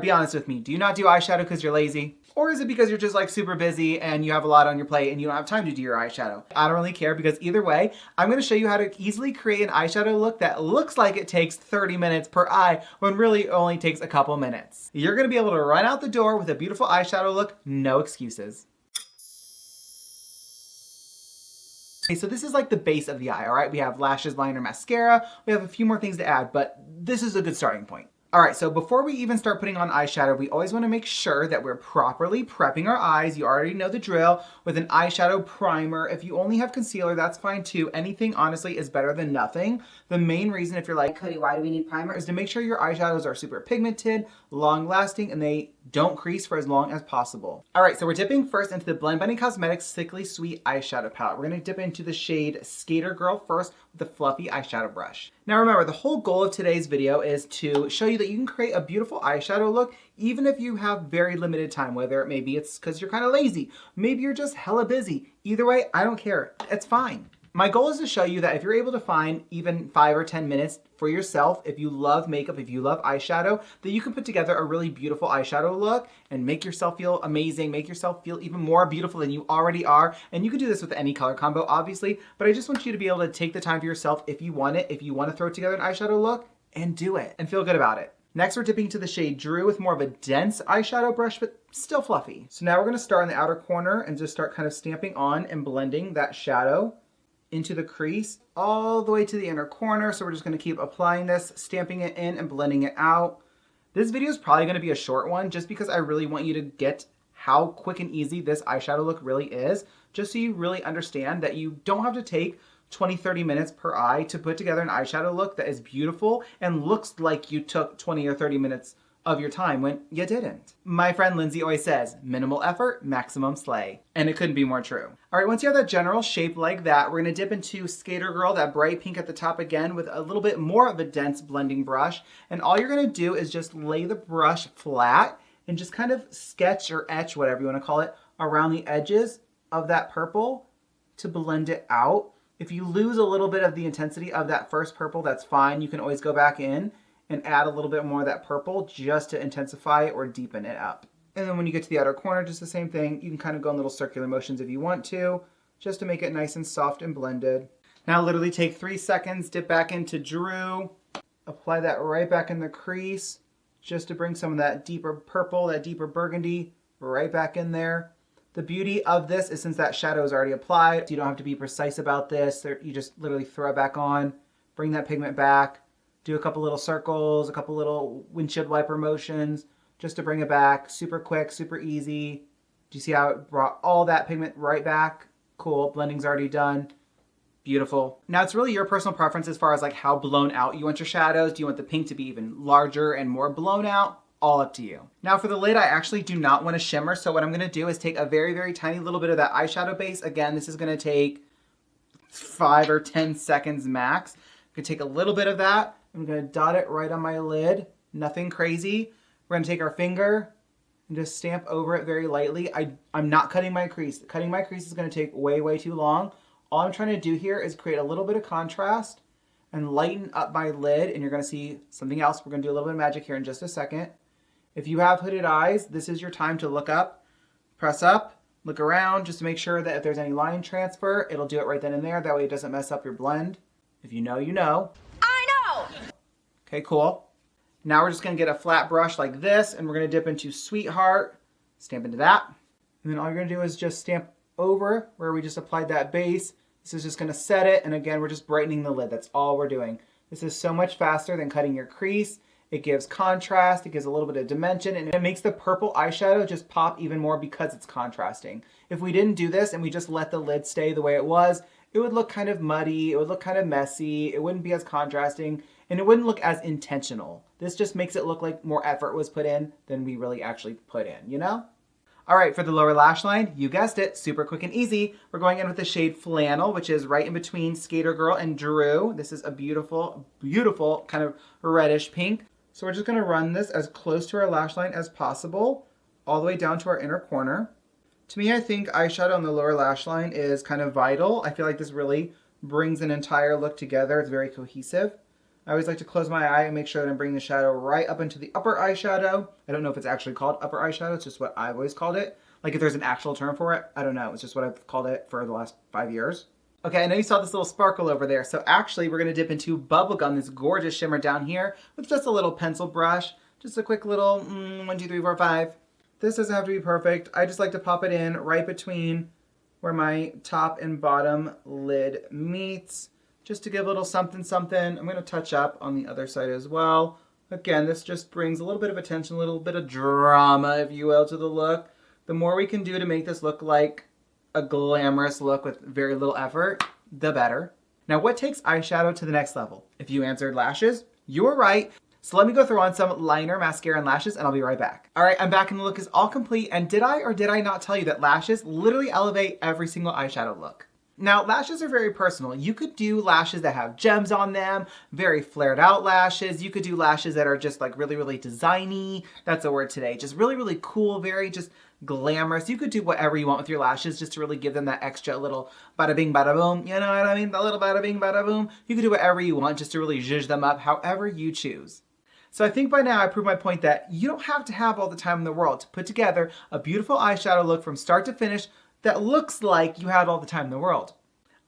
Be honest with me, do you not do eyeshadow because you're lazy? Or is it because you're just like super busy and you have a lot on your plate and you don't have time to do your eyeshadow? I don't really care because either way, I'm gonna show you how to easily create an eyeshadow look that looks like it takes 30 minutes per eye when really it only takes a couple minutes. You're gonna be able to run out the door with a beautiful eyeshadow look, no excuses. Okay, so this is like the base of the eye, all right? We have lashes, liner, mascara. We have a few more things to add, but this is a good starting point. All right, so before we even start putting on eyeshadow, we always want to make sure that we're properly prepping our eyes. You already know the drill with an eyeshadow primer. If you only have concealer, that's fine too. Anything, honestly, is better than nothing. The main reason, if you're like, Cody, why do we need primer? Is to make sure your eyeshadows are super pigmented, long lasting, and they don't crease for as long as possible. All right, so we're dipping first into the Blend Bunny Cosmetics Sickly Sweet Eyeshadow Palette. We're gonna dip into the shade Skater Girl first with the fluffy eyeshadow brush. Now remember, the whole goal of today's video is to show you that you can create a beautiful eyeshadow look even if you have very limited time, whether it maybe it's because you're kind of lazy, maybe you're just hella busy. Either way, I don't care, it's fine. My goal is to show you that if you're able to find even 5 or 10 minutes for yourself, if you love makeup, if you love eyeshadow, that you can put together a really beautiful eyeshadow look and make yourself feel amazing, make yourself feel even more beautiful than you already are. And you can do this with any color combo, obviously, but I just want you to be able to take the time for yourself if you want it, if you want to throw together an eyeshadow look, and do it and feel good about it. Next, we're dipping into the shade Drew with more of a dense eyeshadow brush, but still fluffy. So now we're gonna start in the outer corner and just start kind of stamping on and blending that shadow into the crease all the way to the inner corner. So we're just gonna keep applying this, stamping it in and blending it out. This video is probably gonna be a short one just because I really want you to get how quick and easy this eyeshadow look really is, just so you really understand that you don't have to take 20-30 minutes per eye to put together an eyeshadow look that is beautiful and looks like you took 20 or 30 minutes of your time when you didn't. My friend Lindsay always says, minimal effort, maximum slay. And it couldn't be more true. All right, once you have that general shape like that, we're gonna dip into Skater Girl, that bright pink at the top again with a little bit more of a dense blending brush. And all you're gonna do is just lay the brush flat and just kind of sketch or etch, whatever you wanna call it, around the edges of that purple to blend it out. If you lose a little bit of the intensity of that first purple, that's fine. You can always go back in and add a little bit more of that purple just to intensify it or deepen it up. And then when you get to the outer corner, just the same thing. You can kind of go in little circular motions if you want to, just to make it nice and soft and blended. Now literally take 3 seconds, dip back into Drew, apply that right back in the crease, just to bring some of that deeper purple, that deeper burgundy, right back in there. The beauty of this is since that shadow is already applied, you don't have to be precise about this. You just literally throw it back on, bring that pigment back, do a couple little circles, a couple little windshield wiper motions, just to bring it back. Super quick, super easy. Do you see how it brought all that pigment right back? Cool, blending's already done. Beautiful. Now it's really your personal preference as far as like how blown out you want your shadows. Do you want the pink to be even larger and more blown out? All up to you. Now for the lid, I actually do not want to shimmer. So what I'm gonna do is take a very, very tiny little bit of that eyeshadow base. Again, this is gonna take 5 or 10 seconds max. I'm gonna take a little bit of that. I'm gonna dot it right on my lid. Nothing crazy. We're gonna take our finger and just stamp over it very lightly. I'm not cutting my crease. Cutting my crease is gonna take way, way too long. All I'm trying to do here is create a little bit of contrast and lighten up my lid, and you're gonna see something else. We're gonna do a little bit of magic here in just a second. If you have hooded eyes, this is your time to look up, press up, look around, just to make sure that if there's any line transfer, it'll do it right then and there. That way it doesn't mess up your blend. If you know, you know. I know! Okay, cool. Now we're just gonna get a flat brush like this, and we're gonna dip into Sweetheart, stamp into that. And then all you're gonna do is just stamp over where we just applied that base. This is just gonna set it, and again, we're just brightening the lid. That's all we're doing. This is so much faster than cutting your crease. It gives contrast, it gives a little bit of dimension, and it makes the purple eyeshadow just pop even more because it's contrasting. If we didn't do this and we just let the lid stay the way it was, it would look kind of muddy, it would look kind of messy, it wouldn't be as contrasting, and it wouldn't look as intentional. This just makes it look like more effort was put in than we really actually put in, you know? All right, for the lower lash line, you guessed it, super quick and easy. We're going in with the shade Flannel, which is right in between Skater Girl and Drew. This is a beautiful, beautiful kind of reddish pink. So we're just gonna run this as close to our lash line as possible, all the way down to our inner corner. To me, I think eyeshadow on the lower lash line is kind of vital. I feel like this really brings an entire look together. It's very cohesive. I always like to close my eye and make sure that I'm bringing the shadow right up into the upper eyeshadow. I don't know if it's actually called upper eyeshadow. It's just what I've always called it. Like if there's an actual term for it, I don't know. It's just what I've called it for the last 5 years. Okay, I know you saw this little sparkle over there. So actually we're going to dip into Bubblegum, this gorgeous shimmer down here with just a little pencil brush. Just a quick little 1, 2, 3, 4, 5. This doesn't have to be perfect. I just like to pop it in right between where my top and bottom lid meets, just to give a little something something. I'm going to touch up on the other side as well. Again, this just brings a little bit of attention, a little bit of drama, if you will, to the look. The more we can do to make this look like a glamorous look with very little effort, the better. Now, what takes eyeshadow to the next level? If you answered lashes, you were right. So let me go throw on some liner, mascara, and lashes, and I'll be right back. All right, I'm back and the look is all complete. And did I or did I not tell you that lashes literally elevate every single eyeshadow look? Now, lashes are very personal. You could do lashes that have gems on them, very flared out lashes. You could do lashes that are just like really, really designy. That's a word today. Just really, really cool, very just glamorous. You could do whatever you want with your lashes just to really give them that extra little bada bing, bada boom. You know what I mean? The little bada bing, bada boom. You could do whatever you want just to really zhuzh them up however you choose. So I think by now I proved my point that you don't have to have all the time in the world to put together a beautiful eyeshadow look from start to finish that looks like you had all the time in the world.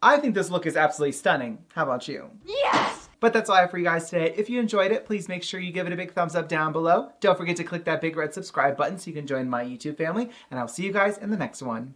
I think this look is absolutely stunning. How about you? Yes! But that's all I have for you guys today. If you enjoyed it, please make sure you give it a big thumbs up down below. Don't forget to click that big red subscribe button so you can join my YouTube family, and I'll see you guys in the next one.